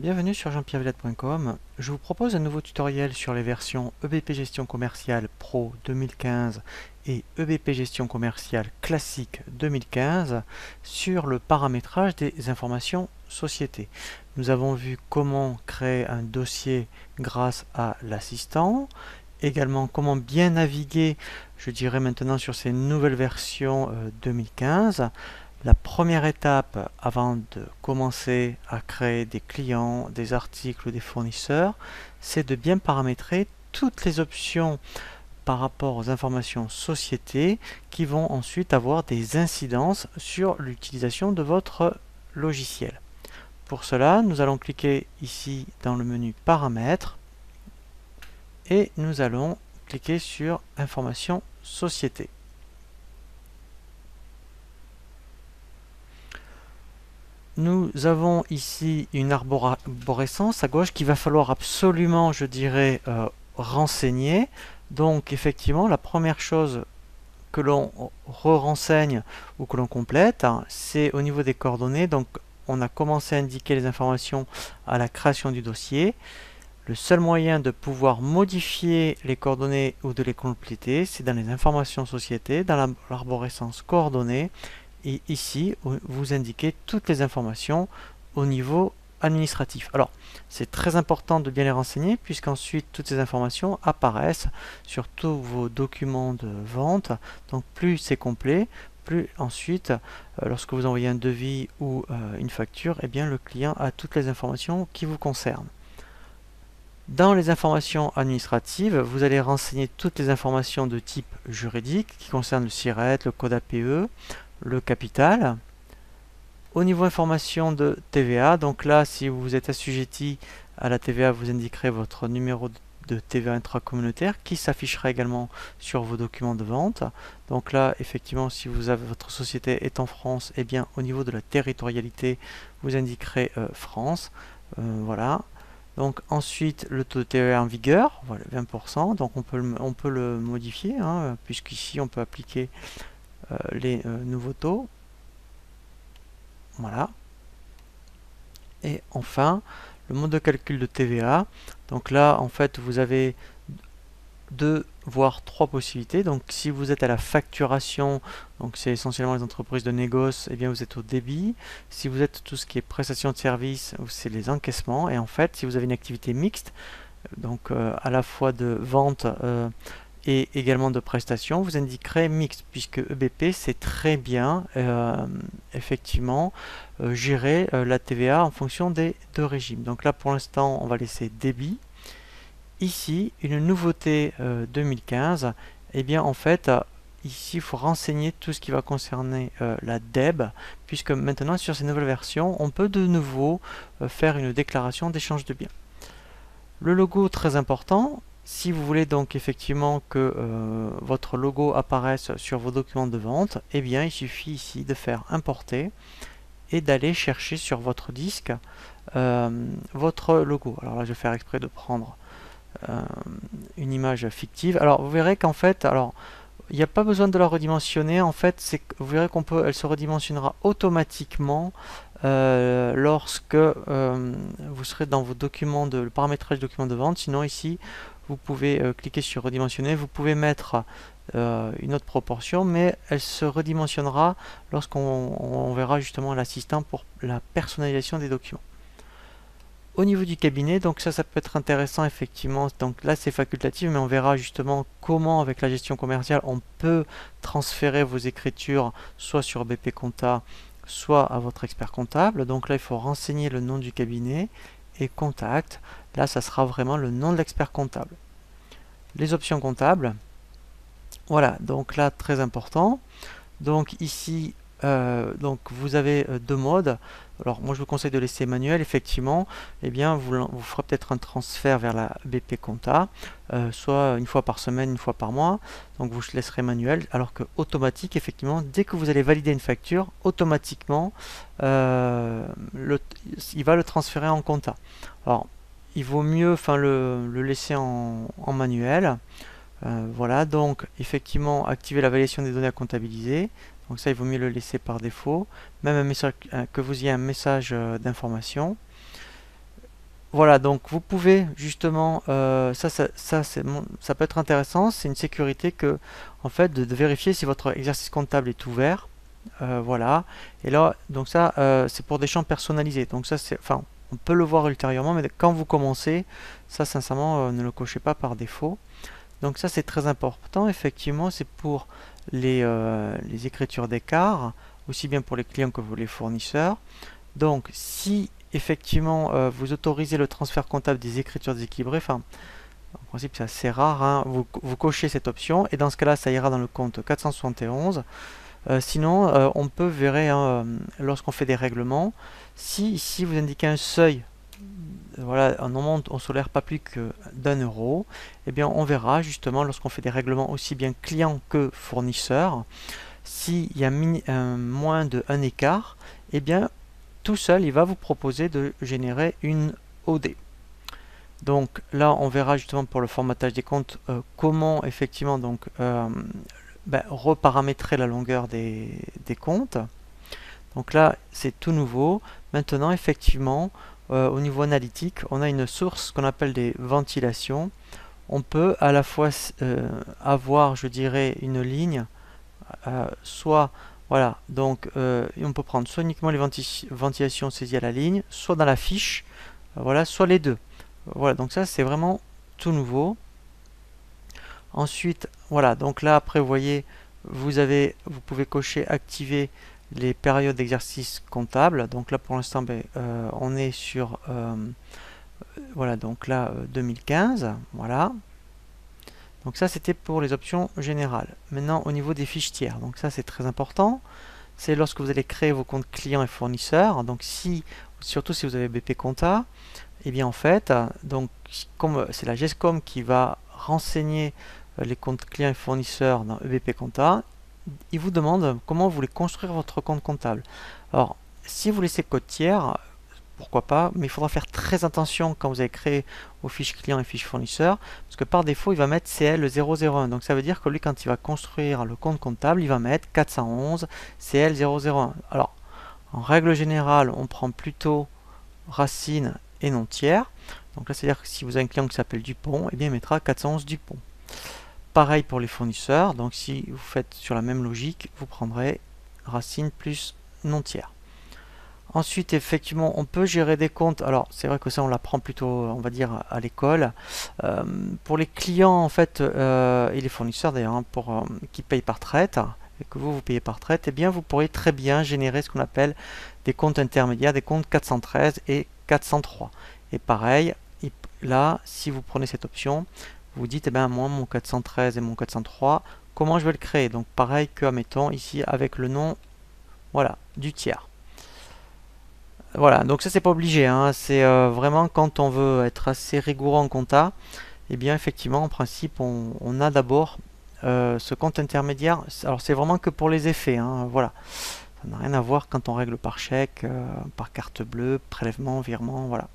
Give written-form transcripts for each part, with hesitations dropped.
Bienvenue sur jeanpierrevillette.com. Je vous propose un nouveau tutoriel sur les versions EBP Gestion Commerciale Pro 2015 et EBP Gestion Commerciale Classique 2015 sur le paramétrage des informations société. Nous avons vu comment créer un dossier grâce à l'assistant, également comment bien naviguer, je dirais maintenant sur ces nouvelles versions 2015. La première étape avant de commencer à créer des clients, des articles ou des fournisseurs, c'est de bien paramétrer toutes les options par rapport aux informations société qui vont ensuite avoir des incidences sur l'utilisation de votre logiciel. Pour cela, nous allons cliquer ici dans le menu Paramètres et nous allons cliquer sur Informations société. Nous avons ici une arborescence à gauche qu'il va falloir absolument, je dirais, renseigner. Donc effectivement, la première chose que l'on renseigne ou que l'on complète, c'est au niveau des coordonnées. Donc on a commencé à indiquer les informations à la création du dossier. Le seul moyen de pouvoir modifier les coordonnées ou de les compléter, c'est dans les informations société, dans l'arborescence coordonnées. Et ici, vous indiquez toutes les informations au niveau administratif. Alors, c'est très important de bien les renseigner puisqu'ensuite toutes ces informations apparaissent sur tous vos documents de vente. Donc, plus c'est complet, plus ensuite, lorsque vous envoyez un devis ou une facture, eh bien, le client a toutes les informations qui vous concernent. Dans les informations administratives, vous allez renseigner toutes les informations de type juridique qui concernent le SIRET, le code APE, le capital. Au niveau information de TVA, donc là, si vous êtes assujetti à la TVA, vous indiquerez votre numéro de TVA intracommunautaire qui s'affichera également sur vos documents de vente. Donc là, effectivement, si votre société est en France, eh bien, au niveau de la territorialité, vous indiquerez France. Voilà. Donc ensuite, le taux de TVA en vigueur, voilà, 20%. Donc on peut le modifier, puisqu'ici, on peut appliquer les nouveaux taux. Voilà. Et enfin, le mode de calcul de TVA. Donc là, en fait, vous avez 2 voire 3 possibilités. Donc si vous êtes à la facturation, donc c'est essentiellement les entreprises de négoce, et bien vous êtes au débit. Si vous êtes tout ce qui est prestation de services, c'est les encaissements. Et en fait, si vous avez une activité mixte, donc à la fois de vente et également de prestations, vous indiquerez mixte, puisque EBP sait très bien effectivement gérer la TVA en fonction des deux régimes. Donc là pour l'instant on va laisser débit. Ici une nouveauté 2015, et bien en fait ici il faut renseigner tout ce qui va concerner la DEB, puisque maintenant sur ces nouvelles versions on peut de nouveau faire une déclaration d'échange de biens. Le logo, très important. Si vous voulez donc effectivement que votre logo apparaisse sur vos documents de vente, eh bien il suffit ici de faire importer et d'aller chercher sur votre disque votre logo. Alors là je vais faire exprès de prendre une image fictive. Alors vous verrez qu'en fait, il n'y a pas besoin de la redimensionner. En fait, vous verrez elle se redimensionnera automatiquement lorsque vous serez dans vos documents le paramétrage de documents de vente. Sinon ici vous pouvez cliquer sur redimensionner, vous pouvez mettre une autre proportion, mais elle se redimensionnera lorsqu'on verra justement l'assistant pour la personnalisation des documents. Au niveau du cabinet, donc ça peut être intéressant effectivement. Donc là c'est facultatif, mais on verra justement comment avec la gestion commerciale on peut transférer vos écritures soit sur BP Compta, soit à votre expert comptable. Donc là il faut renseigner le nom du cabinet et contact. Là ça sera vraiment le nom de l'expert comptable. Les options comptables, voilà, donc là très important. Donc ici donc vous avez deux modes. Alors moi je vous conseille de laisser manuel. Effectivement, eh bien vous ferez peut-être un transfert vers la BP Compta, soit une fois par semaine, une fois par mois. Donc vous laisserez manuel, alors que automatique, effectivement, dès que vous allez valider une facture, automatiquement il va le transférer en compta. Alors il vaut mieux le laisser en manuel. Voilà, donc effectivement activer la validation des données à comptabiliser. Donc ça, il vaut mieux le laisser par défaut. Même que vous ayez un message d'information. voilà, donc vous pouvez justement, ça peut être intéressant, c'est une sécurité que, en fait, de vérifier si votre exercice comptable est ouvert. Voilà, et là, donc ça, c'est pour des champs personnalisés. Donc ça, enfin, on peut le voir ultérieurement, mais quand vous commencez, ça, sincèrement, ne le cochez pas par défaut. Donc ça, c'est très important. Effectivement, c'est pour les écritures d'écart, aussi bien pour les clients que pour les fournisseurs. Donc, si effectivement vous autorisez le transfert comptable des écritures déséquilibrées, enfin, en principe c'est assez rare, hein, vous cochez cette option et dans ce cas-là, ça ira dans le compte 471. Sinon, on peut verrer hein, lorsqu'on fait des règlements, si ici vous indiquez un seuil, voilà, on monte au solaire pas plus que d'1 €, eh bien on verra justement lorsqu'on fait des règlements aussi bien client que fournisseur, s'il y a moins de 1 écart, eh bien tout seul il va vous proposer de générer une OD. Donc là on verra justement pour le formatage des comptes comment effectivement donc reparamétrer la longueur des comptes. Donc là, c'est tout nouveau. Maintenant, effectivement, au niveau analytique, on a une source qu'on appelle des ventilations. On peut à la fois avoir, je dirais, une ligne, soit, voilà, donc on peut prendre soit uniquement les ventilations saisies à la ligne, soit dans la fiche, voilà, soit les deux. Voilà, donc ça, c'est vraiment tout nouveau. Ensuite, voilà, donc là après vous voyez, vous pouvez cocher activer les périodes d'exercice comptable. Donc là pour l'instant on est sur voilà, donc là 2015, voilà. Donc ça c'était pour les options générales. Maintenant au niveau des fiches tiers, donc ça c'est très important. C'est lorsque vous allez créer vos comptes clients et fournisseurs. Donc surtout si vous avez BP Compta, et bien en fait, donc comme c'est la GESCOM qui va renseigner les comptes clients et fournisseurs dans EBP Compta, il vous demande comment vous voulez construire votre compte comptable. Alors, si vous laissez code tiers, pourquoi pas, mais il faudra faire très attention quand vous allez créer vos fiches clients et fiches fournisseurs, parce que par défaut, il va mettre CL001. Donc ça veut dire que lui, quand il va construire le compte comptable, il va mettre 411 CL001. Alors, en règle générale, on prend plutôt racine et non tiers. Donc là, c'est-à-dire que si vous avez un client qui s'appelle Dupont, eh bien, il mettra 411 Dupont. Pareil pour les fournisseurs. Donc si vous faites sur la même logique, vous prendrez racine plus non tiers. Ensuite, effectivement, on peut gérer des comptes. Alors, c'est vrai que ça, on l'apprend plutôt, on va dire, à l'école. Pour les clients, en fait, et les fournisseurs d'ailleurs, hein, qui payent par traite, et que vous payez par traite, eh bien, vous pourrez très bien générer ce qu'on appelle des comptes intermédiaires, des comptes 413 et 403. Et pareil, là, si vous prenez cette option, vous dites, eh bien, moi, mon 413 et mon 403, comment je vais le créer? Donc, pareil que, admettons, ici, avec le nom, voilà, du tiers. Voilà, donc ça c'est pas obligé, hein. C'est vraiment quand on veut être assez rigoureux en compta, et bien effectivement en principe on a d'abord ce compte intermédiaire. Alors c'est vraiment que pour les effets, hein, voilà. Ça n'a rien à voir quand on règle par chèque, par carte bleue, prélèvement, virement, voilà.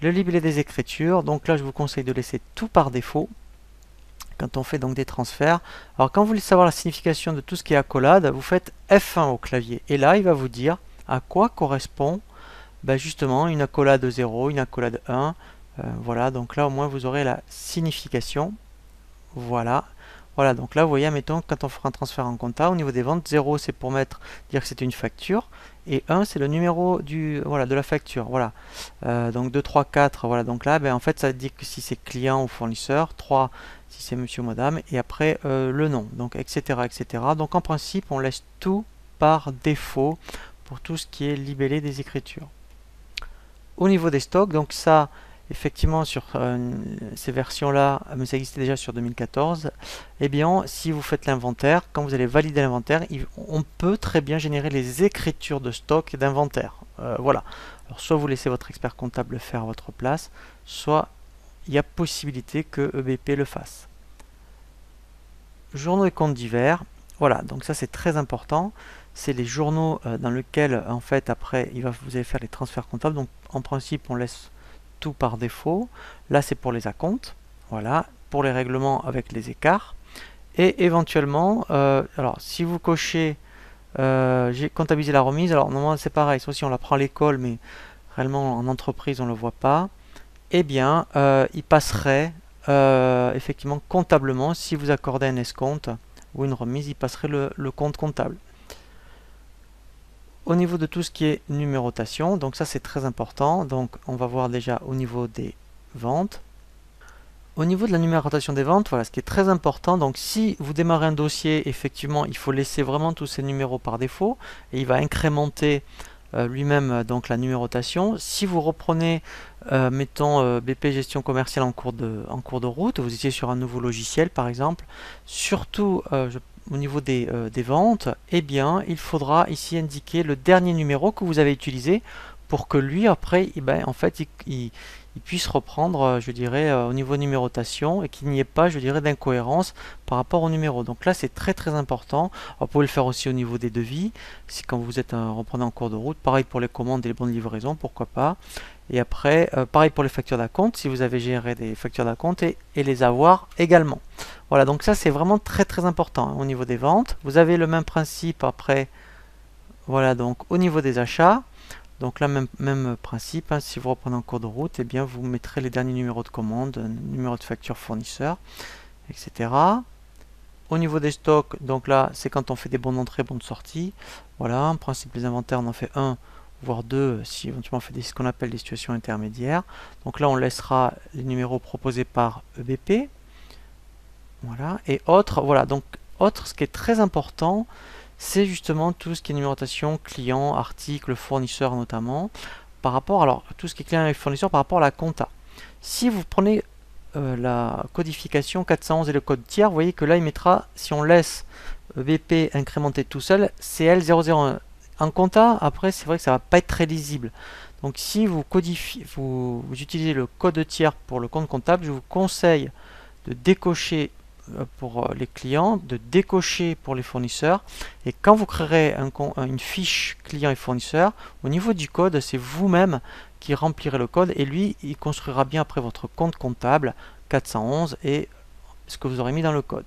Le libellé des écritures, donc là je vous conseille de laisser tout par défaut quand on fait donc des transferts. Alors quand vous voulez savoir la signification de tout ce qui est accolade, vous faites F1 au clavier, et là il va vous dire à quoi correspond justement une accolade 0, une accolade 1. Voilà, donc là au moins vous aurez la signification. Voilà. Voilà, donc là vous voyez, mettons, quand on fera un transfert en compta, au niveau des ventes, 0 c'est pour dire que c'est une facture, et 1 c'est le numéro de la facture. Voilà. Donc 2, 3, 4, voilà, donc là en fait ça dit que si c'est client ou fournisseur, 3 si c'est monsieur ou madame, et après le nom, donc etc. etc. Donc en principe on laisse tout par défaut pour tout ce qui est libellé des écritures. Au niveau des stocks, donc ça, effectivement, sur ces versions-là, mais ça existait déjà sur 2014, eh bien, si vous faites l'inventaire, quand vous allez valider l'inventaire, on peut très bien générer les écritures de stock et d'inventaire. Voilà. Alors, soit vous laissez votre expert comptable le faire à votre place, soit il y a possibilité que EBP le fasse. Journaux et comptes divers. Voilà, donc ça c'est très important. C'est les journaux dans lesquels, en fait, après, vous allez faire les transferts comptables. Donc, en principe, on laisse tout par défaut. Là, c'est pour les acomptes. Voilà, pour les règlements avec les écarts. Et éventuellement, alors, si vous cochez, j'ai comptabilisé la remise. Alors, normalement, c'est pareil. Ça aussi, on l'apprend à l'école, mais réellement, en entreprise, on ne le voit pas. eh bien, il passerait effectivement comptablement, si vous accordez un escompte ou une remise, il passerait le compte comptable. Au niveau de tout ce qui est numérotation, donc ça c'est très important, donc on va voir déjà au niveau des ventes. Au niveau de la numérotation des ventes, voilà, ce qui est très important, donc si vous démarrez un dossier, effectivement, il faut laisser vraiment tous ces numéros par défaut, et il va incrémenter lui-même donc la numérotation. Si vous reprenez, mettons, BP Gestion Commerciale en cours de route, vous étiez sur un nouveau logiciel par exemple, surtout au niveau des ventes, eh bien, il faudra ici indiquer le dernier numéro que vous avez utilisé pour que lui, après, eh ben, en fait, il puisse reprendre, je dirais, au niveau numérotation et qu'il n'y ait pas, je dirais, d'incohérence par rapport au numéro. Donc là, c'est très très important. Alors, vous pouvez le faire aussi au niveau des devis, si quand vous êtes reprenez en cours de route. Pareil pour les commandes et les bons de livraison, pourquoi pas. Et après, pareil pour les factures d'acompte, si vous avez géré des factures d'acompte et les avoirs également. Voilà, donc ça c'est vraiment très très important hein, au niveau des ventes. Vous avez le même principe après, voilà, donc au niveau des achats. Donc là, même principe, hein, si vous reprenez en cours de route, eh bien vous mettrez les derniers numéros de commande, numéro de facture fournisseur, etc. Au niveau des stocks, donc là, c'est quand on fait des bons d'entrée, bons de sortie. Voilà, en principe, les inventaires, on en fait un, voire deux, si éventuellement on fait ce qu'on appelle des situations intermédiaires. Donc là, on laissera les numéros proposés par EBP. Voilà, et autres, voilà, donc autre, ce qui est très important, c'est justement tout ce qui est numérotation, client, article, fournisseur notamment, par rapport, alors tout ce qui est client et fournisseur par rapport à la compta. Si vous prenez la codification 411 et le code tiers, vous voyez que là il mettra, si on laisse BP incrémenter tout seul, CL001. En compta, après c'est vrai que ça va pas être très lisible. Donc si vous codifiez, vous utilisez le code tiers pour le compte comptable, je vous conseille de décocher pour les clients, de décocher pour les fournisseurs, et quand vous créerez une fiche client et fournisseur, au niveau du code, c'est vous-même qui remplirez le code, et lui, il construira bien après votre compte comptable 411 et ce que vous aurez mis dans le code.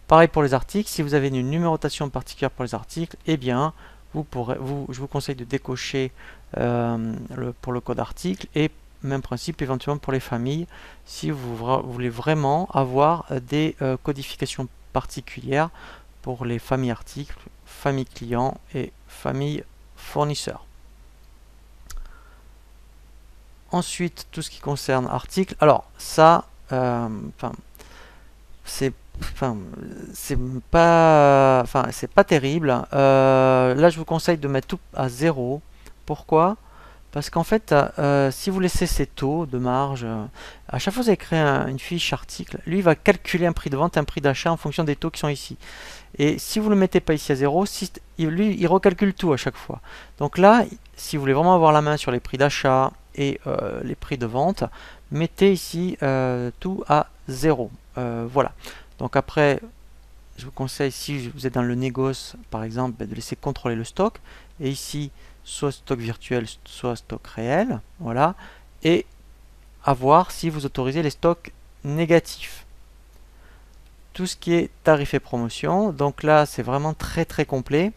Pareil pour les articles, si vous avez une numérotation particulière pour les articles, eh bien, je vous conseille de décocher pour le code article, et même principe éventuellement pour les familles, si vous voulez vraiment avoir des codifications particulières pour les familles articles, famille client et famille fournisseur. Ensuite, tout ce qui concerne articles, alors ça, c'est pas terrible. Là, je vous conseille de mettre tout à 0. Pourquoi? Parce qu'en fait, si vous laissez ces taux de marge, à chaque fois que vous avez créé une fiche article, lui il va calculer un prix de vente, un prix d'achat en fonction des taux qui sont ici. Et si vous ne le mettez pas ici à 0, lui il recalcule tout à chaque fois. Donc là, si vous voulez vraiment avoir la main sur les prix d'achat et les prix de vente, mettez ici tout à 0. Voilà. Donc après, je vous conseille, si vous êtes dans le négoce par exemple, de laisser contrôler le stock. Et ici, soit stock virtuel, soit stock réel, voilà, et à voir si vous autorisez les stocks négatifs. Tout ce qui est tarif et promotion, donc là c'est vraiment très très complet.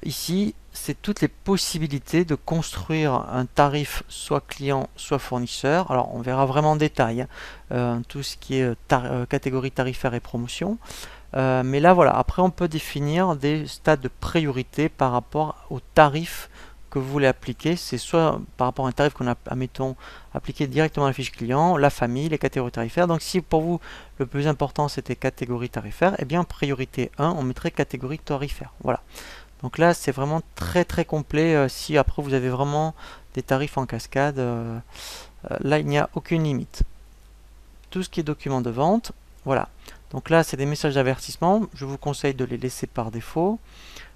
Ici, c'est toutes les possibilités de construire un tarif soit client, soit fournisseur. Alors on verra vraiment en détail hein, tout ce qui est catégorie tarifaire et promotion. Mais là voilà, après on peut définir des stades de priorité par rapport au tarif que vous voulez appliquer. C'est soit par rapport à un tarif qu'on a, admettons, appliqué directement à la fiche client, la famille, les catégories tarifaires. Donc si pour vous le plus important c'était catégorie tarifaire, eh bien priorité 1, on mettrait catégorie tarifaire. Voilà. Donc là c'est vraiment très très complet. Si après vous avez vraiment des tarifs en cascade, là il n'y a aucune limite. Tout ce qui est document de vente, voilà. Donc là, c'est des messages d'avertissement. Je vous conseille de les laisser par défaut.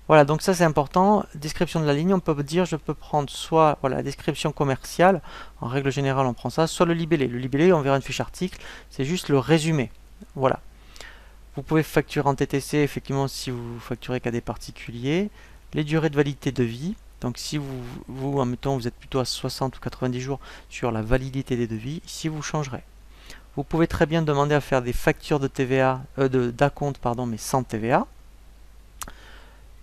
Voilà, donc ça c'est important. Description de la ligne, on peut dire, je peux prendre soit voilà, la description commerciale, en règle générale on prend ça, soit le libellé. Le libellé, on verra une fiche article, c'est juste le résumé. Voilà. Vous pouvez facturer en TTC, effectivement, si vous facturez qu'à des particuliers. Les durées de validité de vie. Donc si vous admettons, vous êtes plutôt à 60 ou 90 jours sur la validité des devis, ici vous changerez. Vous pouvez très bien demander à faire des factures de TVA, d'acompte, pardon, mais sans TVA.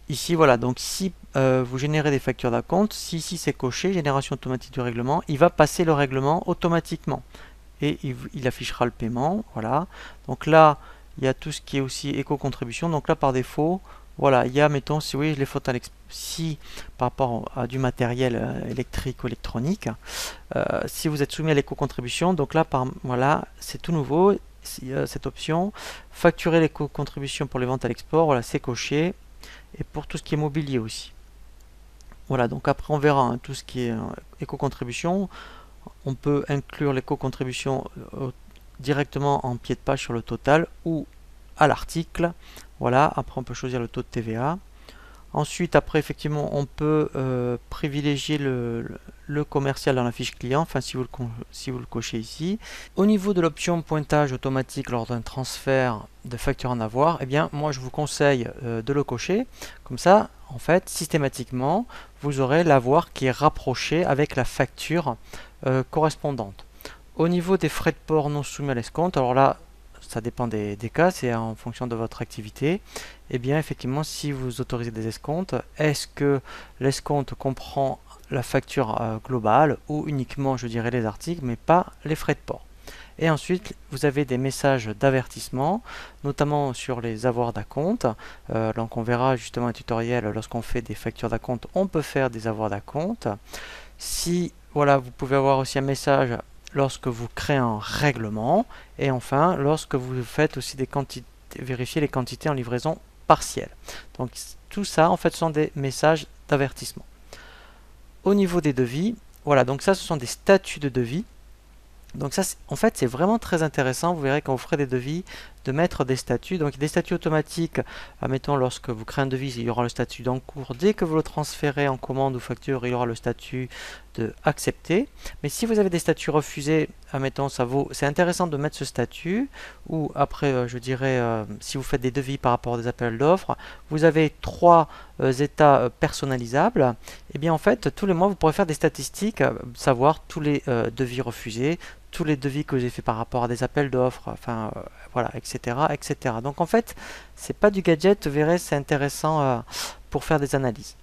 Ici, voilà, donc si vous générez des factures d'acompte, si ici c'est coché, génération automatique du règlement, il va passer le règlement automatiquement et il affichera le paiement. Voilà. Donc là, il y a tout ce qui est aussi éco-contribution. Donc là, par défaut, voilà, il y a, mettons, si vous voyez les fautes si par rapport à du matériel électrique ou électronique, si vous êtes soumis à l'éco-contribution, donc là, voilà, c'est tout nouveau, cette option, facturer l'éco-contribution pour les ventes à l'export, voilà, c'est coché, et pour tout ce qui est mobilier aussi. Voilà, donc après on verra tout ce qui est éco-contribution. On peut inclure l'éco-contribution directement en pied de page sur le total ou à l'article. Voilà, après on peut choisir le taux de TVA. Ensuite, après, effectivement, on peut privilégier le commercial dans la fiche client, enfin si vous le cochez ici. Au niveau de l'option pointage automatique lors d'un transfert de facture en avoir, eh bien, moi je vous conseille de le cocher. Comme ça, en fait, systématiquement, vous aurez l'avoir qui est rapproché avec la facture correspondante. Au niveau des frais de port non soumis à l'escompte, alors là, ça dépend des cas, c'est en fonction de votre activité. Et bien effectivement, si vous autorisez des escomptes, est-ce que l'escompte comprend la facture globale ou uniquement, je dirais, les articles, mais pas les frais de port. Et ensuite, vous avez des messages d'avertissement, notamment sur les avoirs d'acompte. Donc on verra justement un tutoriel, lorsqu'on fait des factures d'acompte, on peut faire des avoirs d'acompte. Si, voilà, vous pouvez avoir aussi un message lorsque vous créez un règlement, et enfin lorsque vous faites aussi des quantités, vérifier les quantités en livraison partielle. Donc tout ça en fait sont des messages d'avertissement. Au niveau des devis, voilà, donc ça ce sont des statuts de devis. Donc ça, en fait, c'est vraiment très intéressant. Vous verrez quand vous ferez des devis, de mettre des statuts. Donc des statuts automatiques, admettons, lorsque vous créez un devis, il y aura le statut d'encours. Dès que vous le transférez en commande ou facture, il y aura le statut de accepté. Mais si vous avez des statuts refusés, admettons, c'est intéressant de mettre ce statut. Ou après, je dirais, si vous faites des devis par rapport à des appels d'offres, vous avez 3 états personnalisables. Et bien en fait, tous les mois, vous pourrez faire des statistiques, savoir tous les devis refusés, tous les devis que j'ai fait par rapport à des appels d'offres, enfin voilà, etc., etc. Donc en fait, c'est pas du gadget, vous verrez, c'est intéressant pour faire des analyses.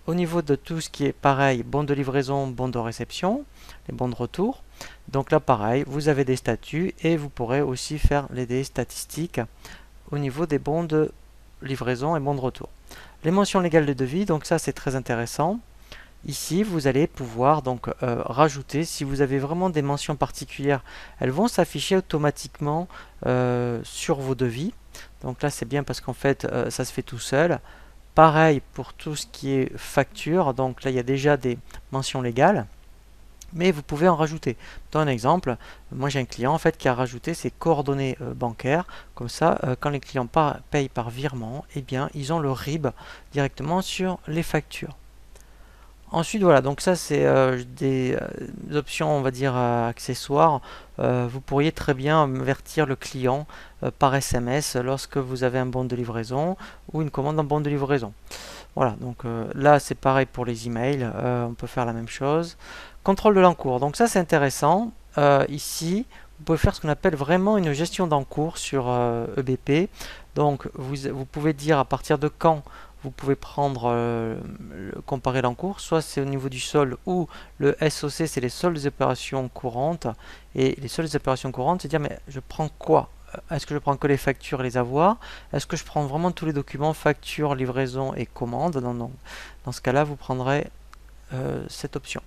Au niveau de tout ce qui est pareil, bon de livraison, bon de réception, les bons de retour. Donc là pareil, vous avez des statuts et vous pourrez aussi faire des statistiques au niveau des bons de livraison et bons de retour. Les mentions légales de devis, donc ça c'est très intéressant. Ici, vous allez pouvoir donc rajouter, si vous avez vraiment des mentions particulières, elles vont s'afficher automatiquement sur vos devis. Donc là, c'est bien parce qu'en fait, ça se fait tout seul. Pareil pour tout ce qui est facture. Donc là, il y a déjà des mentions légales, mais vous pouvez en rajouter. Dans un exemple, moi j'ai un client en fait qui a rajouté ses coordonnées bancaires. Comme ça, quand les clients payent par virement, eh bien, ils ont le RIB directement sur les factures. Ensuite, voilà, donc ça c'est des options, on va dire, accessoires. Vous pourriez très bien avertir le client par SMS lorsque vous avez un bon de livraison ou une commande en bon de livraison. Voilà, donc là c'est pareil pour les emails, on peut faire la même chose. Contrôle de l'encours, donc ça c'est intéressant. Ici, vous pouvez faire ce qu'on appelle vraiment une gestion d'encours sur EBP. Donc vous pouvez dire à partir de quand vous pouvez prendre comparer l'encours, soit c'est au niveau du solde ou le SOC, c'est les seules opérations courantes. Et les seules opérations courantes, c'est dire mais je prends quoi? Est-ce que je prends que les factures et les avoirs? Est-ce que je prends vraiment tous les documents, factures, livraison et commandes? Dans ce cas-là, vous prendrez cette option.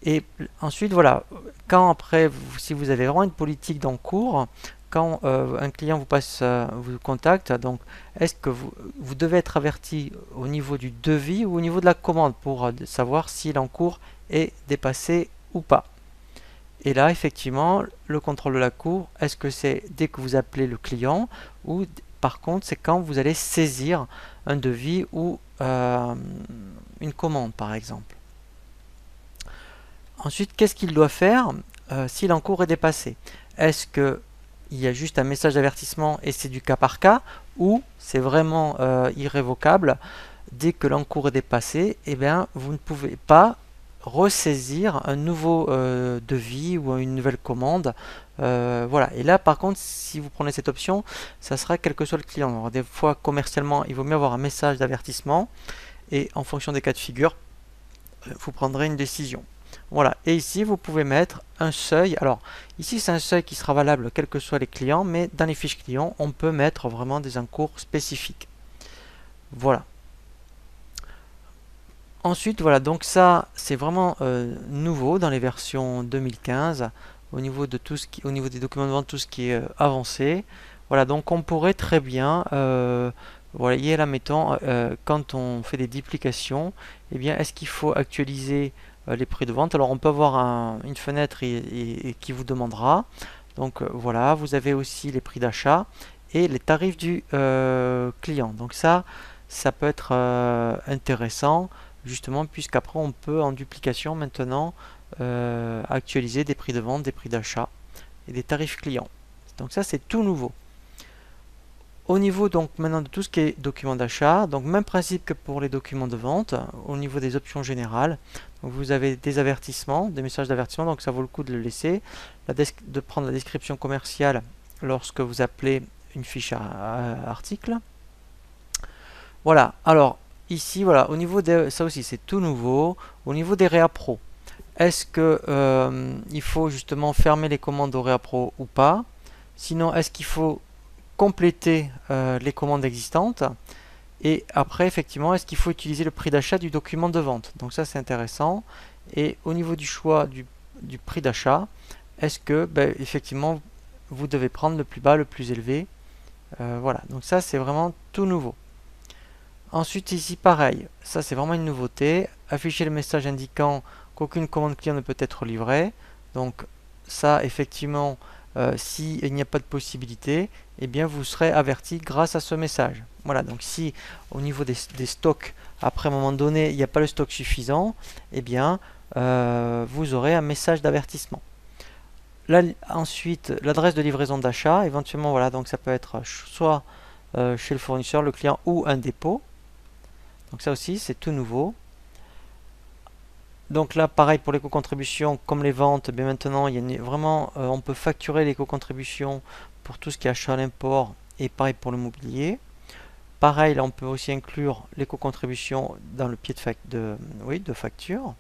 Et ensuite, voilà, quand après, si vous avez vraiment une politique d'encours, quand un client vous contacte, donc est-ce que vous devez être averti au niveau du devis ou au niveau de la commande pour savoir si l'encours est dépassé ou pas. Et là, effectivement, le contrôle de la cour, est-ce que c'est dès que vous appelez le client ou par contre c'est quand vous allez saisir un devis ou une commande par exemple. Ensuite, qu'est-ce qu'il doit faire si l'encours est dépassé? Est-ce qu'il y a juste un message d'avertissement et c'est du cas par cas, ou c'est vraiment irrévocable? Dès que l'encours est dépassé, eh bien, vous ne pouvez pas ressaisir un nouveau devis ou une nouvelle commande. Voilà. Et là, par contre, si vous prenez cette option, ça sera quel que soit le client. Alors, des fois, commercialement, il vaut mieux avoir un message d'avertissement. et en fonction des cas de figure, vous prendrez une décision. Voilà, et ici vous pouvez mettre un seuil. Alors ici c'est un seuil qui sera valable quels que soient les clients, mais dans les fiches clients on peut mettre vraiment des encours spécifiques. Voilà. Ensuite, voilà, donc ça c'est vraiment nouveau dans les versions 2015 au niveau de tout ce qui, au niveau des documents de vente, tout ce qui est avancé. Voilà, donc on pourrait très bien, voilà, y est là, mettons, quand on fait des duplications, eh bien, est-ce qu'il faut actualiser les prix de vente? Alors, on peut avoir une fenêtre qui vous demandera. Donc, voilà, vous avez aussi les prix d'achat et les tarifs du client. Donc ça peut être intéressant, justement, puisqu'après, on peut, en duplication, maintenant, actualiser des prix de vente, des prix d'achat et des tarifs clients. Donc ça, c'est tout nouveau. Au niveau donc maintenant de tout ce qui est documents d'achat, donc même principe que pour les documents de vente, au niveau des options générales, donc vous avez des avertissements, des messages d'avertissement, donc ça vaut le coup de le laisser, de prendre la description commerciale lorsque vous appelez une fiche article. Voilà, alors ici, voilà, au niveau de ça aussi c'est tout nouveau, au niveau des réappros, est-ce que il faut justement fermer les commandes au réappro ou pas? Sinon, est-ce qu'il faut compléter les commandes existantes? Et après, effectivement, est-ce qu'il faut utiliser le prix d'achat du document de vente? Donc ça, c'est intéressant. Et au niveau du choix du prix d'achat, est-ce que, effectivement, vous devez prendre le plus bas, le plus élevé? Voilà, donc ça, c'est vraiment tout nouveau. Ensuite, ici, pareil, ça, c'est vraiment une nouveauté. Afficher le message indiquant qu'aucune commande client ne peut être livrée. Donc ça, effectivement, s'il n'y a pas de possibilité, eh bien vous serez averti grâce à ce message. Voilà, donc si au niveau des stocks, après un moment donné, il n'y a pas le stock suffisant, eh bien vous aurez un message d'avertissement. Là, ensuite, l'adresse de livraison d'achat, éventuellement, voilà, donc ça peut être soit chez le fournisseur, le client ou un dépôt. Donc ça aussi, c'est tout nouveau. Donc là, pareil pour l'éco-contribution, comme les ventes, bien maintenant, il y a vraiment, on peut facturer l'éco-contribution pour tout ce qui est achat à l'import, et pareil pour le mobilier. Pareil, là, on peut aussi inclure l'éco-contribution dans le pied de facture.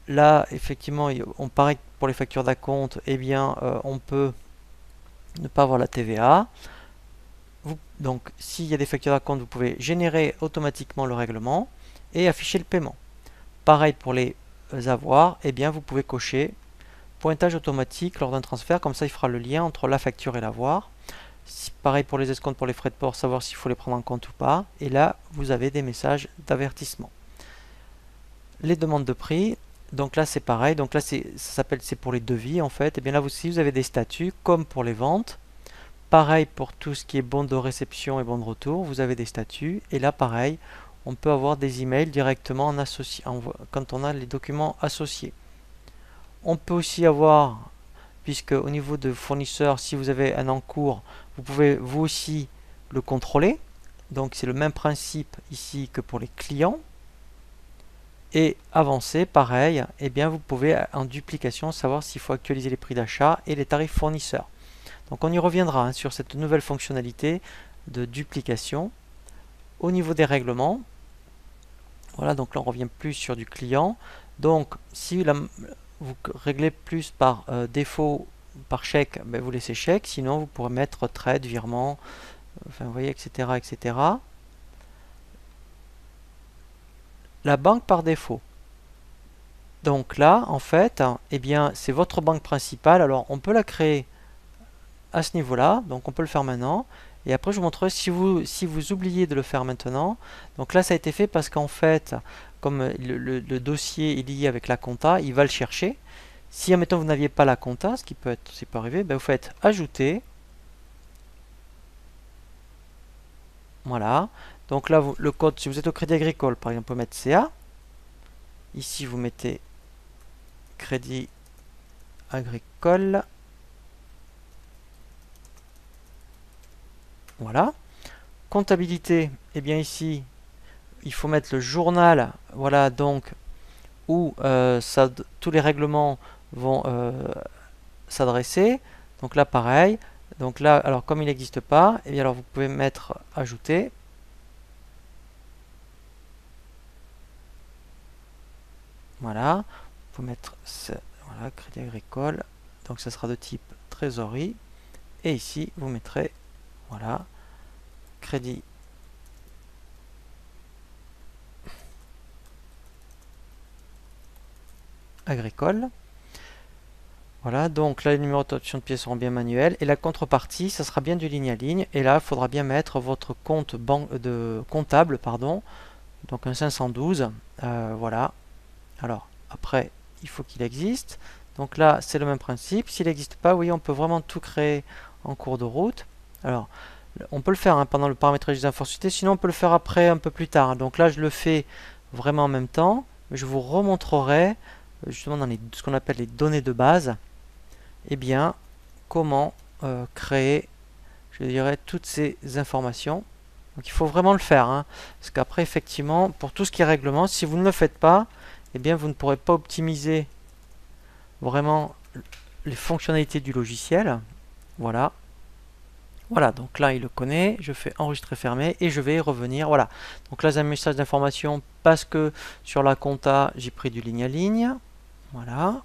Là, effectivement, on pareil pour les factures d'acompte, eh bien, on peut ne pas avoir la TVA. Donc, s'il y a des factures d'acompte, vous pouvez générer automatiquement le règlement et afficher le paiement. Pareil pour les avoirs, eh bien vous pouvez cocher pointage automatique lors d'un transfert, comme ça il fera le lien entre la facture et l'avoir. Pareil pour les escomptes, pour les frais de port, savoir s'il faut les prendre en compte ou pas. Et là, vous avez des messages d'avertissement. Les demandes de prix, donc là c'est pareil, donc là c'est pour les devis en fait. Et bien là aussi vous avez des statuts comme pour les ventes. Pareil pour tout ce qui est bon de réception et bon de retour, vous avez des statuts. Et là pareil, on peut avoir des emails directement quand on a les documents associés. On peut aussi avoir, puisque au niveau de fournisseurs, si vous avez un encours, vous pouvez vous aussi le contrôler. Donc c'est le même principe ici que pour les clients. Et avancer, pareil, eh bien vous pouvez en duplication savoir s'il faut actualiser les prix d'achat et les tarifs fournisseurs. Donc on y reviendra sur cette nouvelle fonctionnalité de duplication. Au niveau des règlements, voilà, donc là on revient plus sur du client. Donc si vous réglez plus par défaut, par chèque, vous laissez chèque. Sinon vous pourrez mettre trade, virement, enfin vous voyez, etc., etc. La banque par défaut. Donc là, en fait, eh bien c'est votre banque principale. Alors on peut la créer à ce niveau-là, donc on peut le faire maintenant. Et après, je vous montrerai si vous oubliez de le faire maintenant. Donc là, ça a été fait parce qu'en fait, comme le dossier est lié avec la compta, il va le chercher. Si, admettons, vous n'aviez pas la compta, ce qui peut arriver, vous faites ajouter. Voilà. Donc là, le code, si vous êtes au Crédit Agricole, par exemple, vous pouvez mettre CA. Ici, vous mettez Crédit Agricole. Voilà. Comptabilité, eh bien ici, il faut mettre le journal, voilà, donc, où tous les règlements vont s'adresser. Donc là, pareil. Donc là, alors comme il n'existe pas, eh bien alors vous pouvez mettre ajouter. Voilà, vous mettre voilà, Crédit Agricole, donc ça sera de type trésorerie. Et ici, vous mettrez, voilà, Crédit Agricole. Voilà, donc là les numérotations de pièces seront bien manuelles et la contrepartie, ça sera bien du ligne à ligne. Et là, il faudra bien mettre votre compte comptable, pardon, donc un 512. Voilà. Alors après, il faut qu'il existe. Donc là, c'est le même principe. S'il n'existe pas, oui, on peut vraiment tout créer en cours de route. Alors, on peut le faire pendant le paramétrage des infos-sociétés, sinon on peut le faire après, un peu plus tard. Donc là, je le fais vraiment en même temps. Je vous remontrerai justement dans ce qu'on appelle les données de base. Eh bien, comment créer, je dirais, toutes ces informations. Donc il faut vraiment le faire, hein, parce qu'après, effectivement, pour tout ce qui est règlement, si vous ne le faites pas, eh bien, vous ne pourrez pas optimiser vraiment les fonctionnalités du logiciel. Voilà. Voilà, donc là, il le connaît. Je fais enregistrer, fermer, et je vais revenir. Voilà. Donc là, j'ai un message d'information parce que sur la compta, j'ai pris du ligne à ligne. Voilà.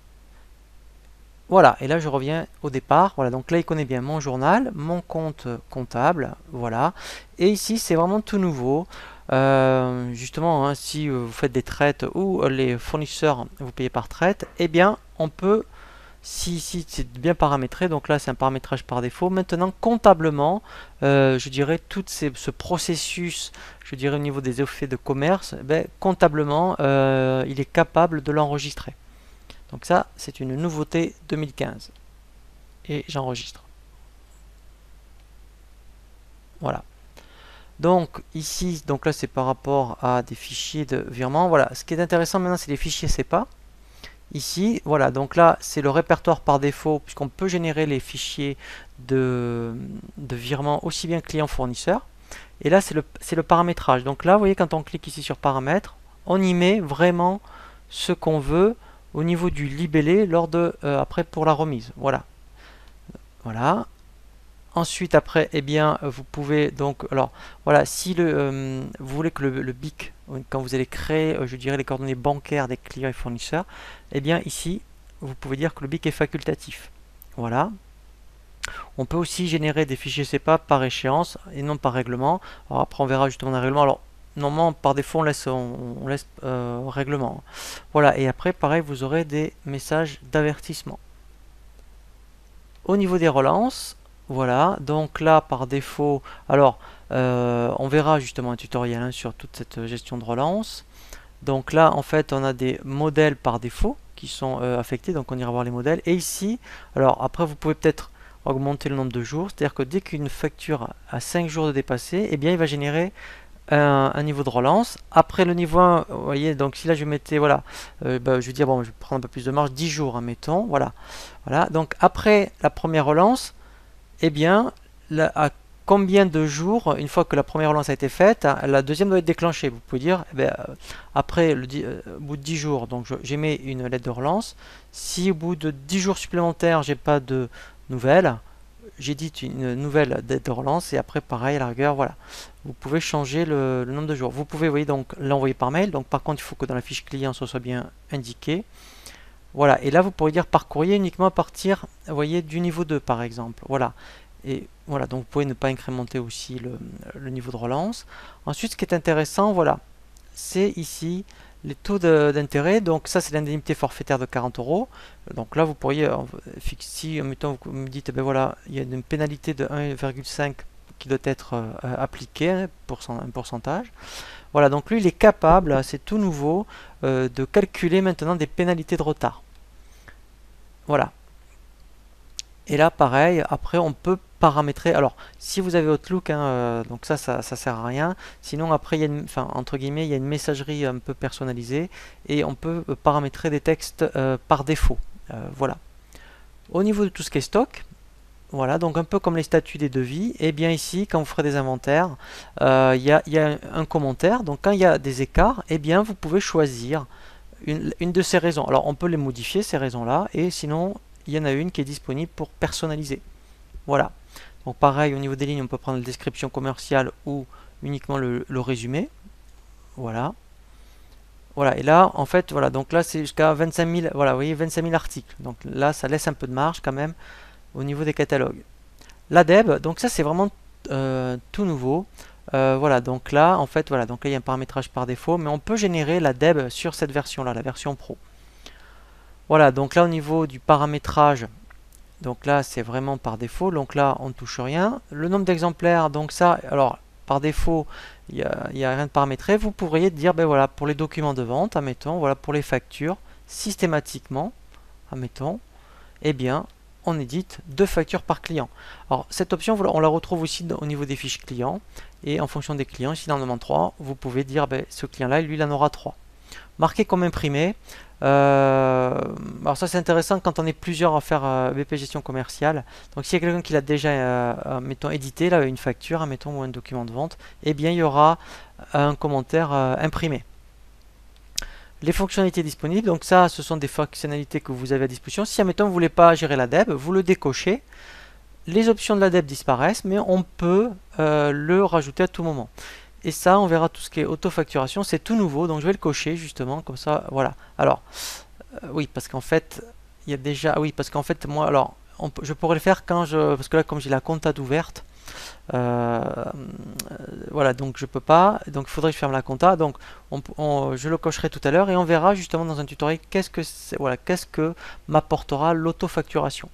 Voilà, et là je reviens au départ. Voilà, donc là il connaît bien mon journal, mon compte comptable, voilà. Et ici c'est vraiment tout nouveau. Justement, hein, si vous faites des traites ou les fournisseurs vous payez par traite, eh bien on peut, si c'est bien paramétré, donc là c'est un paramétrage par défaut. Maintenant comptablement, je dirais ce processus, je dirais au niveau des effets de commerce, comptablement il est capable de l'enregistrer. Donc ça, c'est une nouveauté 2015. Et j'enregistre. Voilà. Donc ici, donc là c'est par rapport à des fichiers de virement. Voilà, ce qui est intéressant maintenant, c'est les fichiers CEPA. Ici, voilà, donc là c'est le répertoire par défaut, puisqu'on peut générer les fichiers de virement aussi bien client-fournisseur. Et là c'est le paramétrage. Donc là, vous voyez, quand on clique ici sur paramètres, on y met vraiment ce qu'on veut au niveau du libellé lors de après pour la remise. Voilà. Voilà. Ensuite, après, eh bien, vous pouvez donc, alors, voilà, si vous voulez que le BIC, quand vous allez créer, je dirais, les coordonnées bancaires des clients et fournisseurs, eh bien, ici, vous pouvez dire que le BIC est facultatif. Voilà. On peut aussi générer des fichiers CEPA par échéance et non par règlement. Alors après, on verra justement un règlement. Alors, normalement, par défaut, on laisse règlement. Voilà, et après, pareil, vous aurez des messages d'avertissement. Au niveau des relances, voilà, donc là par défaut, alors on verra justement un tutoriel hein, sur toute cette gestion de relance. Donc là en fait on a des modèles par défaut qui sont affectés, donc on ira voir les modèles. Et ici, alors après vous pouvez peut-être augmenter le nombre de jours, c'est-à-dire que dès qu'une facture a 5 jours de dépassé, eh bien il va générer un niveau de relance. Après le niveau 1, vous voyez, donc si là je mettais, voilà, je vais dire, bon, je vais prendre un peu plus de marge, 10 jours, hein, mettons, voilà. Voilà, donc après la première relance, eh bien, à combien de jours, une fois que la première relance a été faite, la deuxième doit être déclenchée. Vous pouvez dire, eh bien, après, au bout de 10 jours, donc j'émets une lettre de relance. Si au bout de 10 jours supplémentaires, j'ai pas de nouvelles, j'édite une nouvelle date de relance et après pareil à la rigueur, voilà, vous pouvez changer le nombre de jours. Vous pouvez, vous voyez, donc l'envoyer par mail. Donc par contre il faut que dans la fiche client ce soit bien indiqué. Voilà, et là vous pourrez dire par courrier uniquement à partir, vous voyez, du niveau 2 par exemple. Voilà, et voilà, donc vous pouvez ne pas incrémenter aussi le niveau de relance. Ensuite ce qui est intéressant, voilà, c'est ici les taux d'intérêt. Donc ça c'est l'indemnité forfaitaire de 40 €. Donc là vous pourriez fixer, mettons vous me dites, ben voilà, il y a une pénalité de 1,5 qui doit être appliquée, un pourcentage. Voilà, donc lui il est capable, c'est tout nouveau, de calculer maintenant des pénalités de retard. Voilà. Et là pareil, après on peut paramétrer. Alors si vous avez Outlook, hein, donc ça sert à rien. Sinon après il y a entre guillemets il y a une messagerie un peu personnalisée et on peut paramétrer des textes par défaut. Voilà. Au niveau de tout ce qui est stock, voilà, donc un peu comme les statuts des devis, et bien ici quand vous ferez des inventaires, il y a un commentaire. Donc quand il y a des écarts, et bien vous pouvez choisir une de ces raisons. Alors on peut les modifier ces raisons-là, et sinon il y en a une qui est disponible pour personnaliser. Voilà. Donc pareil, au niveau des lignes, on peut prendre la description commerciale ou uniquement le résumé. Voilà. Voilà, et là, en fait, voilà, donc là, c'est jusqu'à 25 000, voilà, vous voyez, 25 000 articles. Donc là, ça laisse un peu de marge quand même au niveau des catalogues. L'ADEB, donc ça, c'est vraiment tout nouveau. Voilà, donc là, en fait, voilà, donc là, il y a un paramétrage par défaut, mais on peut générer l'ADEB sur cette version-là, la version Pro. Voilà, donc là, au niveau du paramétrage, donc là, c'est vraiment par défaut. Donc là, on ne touche rien. Le nombre d'exemplaires, donc ça, alors, par défaut, il n'y a rien de paramétré. Vous pourriez dire, ben voilà, pour les documents de vente, admettons, voilà, pour les factures, systématiquement, admettons, eh bien, on édite 2 factures par client. Alors, cette option, on la retrouve aussi au niveau des fiches clients. Et en fonction des clients, si il en demande 3, vous pouvez dire, ben, ce client-là, lui, il en aura 3. Marqué comme imprimé. Alors ça c'est intéressant quand on est plusieurs à faire BP gestion commerciale. Donc s'il y a quelqu'un qui l'a déjà mettons, édité, là, une facture, mettons, ou un document de vente, eh bien il y aura un commentaire imprimé. Les fonctionnalités disponibles, donc ça ce sont des fonctionnalités que vous avez à disposition. Si admettons vous ne voulez pas gérer la DEB, vous le décochez. Les options de la DEB disparaissent, mais on peut le rajouter à tout moment. Et ça, on verra tout ce qui est auto-facturation, c'est tout nouveau, donc je vais le cocher justement, comme ça, voilà. Alors, oui, parce qu'en fait, il y a déjà, oui, parce qu'en fait, moi, alors, je pourrais le faire quand parce que là, comme j'ai la compta ouverte, voilà, donc je peux pas, donc il faudrait que je ferme la compta, donc je le cocherai tout à l'heure et on verra justement dans un tutoriel voilà, qu'est-ce que m'apportera l'auto-facturation.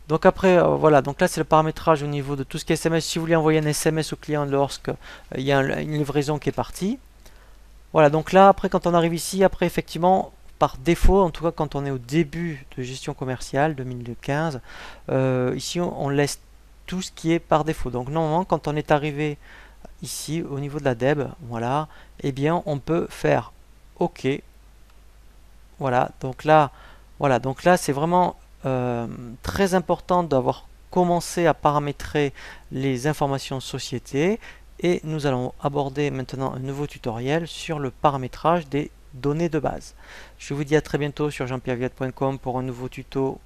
Donc après, voilà, donc là c'est le paramétrage au niveau de tout ce qui est SMS. Si vous voulez envoyer un SMS au client lorsque il y a une livraison qui est partie. Voilà, donc là après quand on arrive ici, après effectivement, par défaut, en tout cas quand on est au début de gestion commerciale 2015, ici on laisse tout ce qui est par défaut. Donc normalement quand on est arrivé ici au niveau de la DEB, voilà, eh bien on peut faire OK. Voilà, donc là c'est vraiment très important d'avoir commencé à paramétrer les informations société et nous allons aborder maintenant un nouveau tutoriel sur le paramétrage des données de base. Je vous dis à très bientôt sur jeanpierreviat.com pour un nouveau tuto